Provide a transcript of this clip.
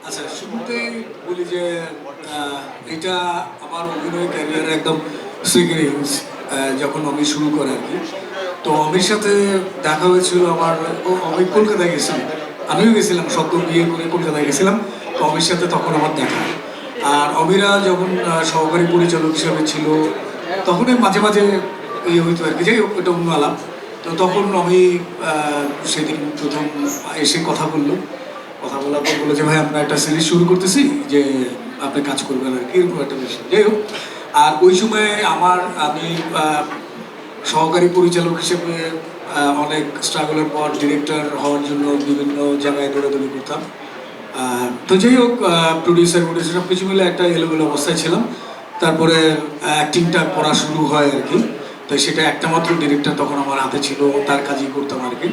আচ্ছা, শুরুতেই বলি যে এটা আমার অভিনয় ক্যারিয়ারে একদম সেকেন্ড যখন আমি শুরু করে আর কি। তো অমির সাথে দেখা হয়েছিল আমার, আমি কলকাতায় গেছিলাম, আমিও গেছিলাম, সদ্য বিয়ে করে কলকাতায় গেছিলাম। তো অমির সাথে তখন আমার দেখা। আর অমিরা যখন সহকারী পরিচালক হিসেবে ছিল তখনই মাঝে মাঝে ইয়ে হইতো আর কি, যাই হোক এটা অন্য আলাপ। তো তখন আমি সেদিন প্রথম এসে কথা বললো, কথা বলার পর বলে যে ভাই আমরা একটা সিরিজ শুরু করতেছি, যে আপনি কাজ করবেন আর কি, এরকম একটা বিষয়। যাই হোক, আর ওই সময় আমি সহকারী পরিচালক হিসেবে অনেক স্ট্রাগলের পর ডিরেক্টর হওয়ার জন্য বিভিন্ন জায়গায় দৌড়াদৌড়ি করতাম। তো যাই হোক, প্রডিউসার সব কিছু মিলে একটা এলোমেলো অবস্থায় ছিলাম। তারপরে অ্যাক্টিংটা করা শুরু হয় আর কি। তো সেটা একটা মাত্র ডিরেক্টর তখন আমার হাতে ছিল, তার কাজই করতাম আর কি।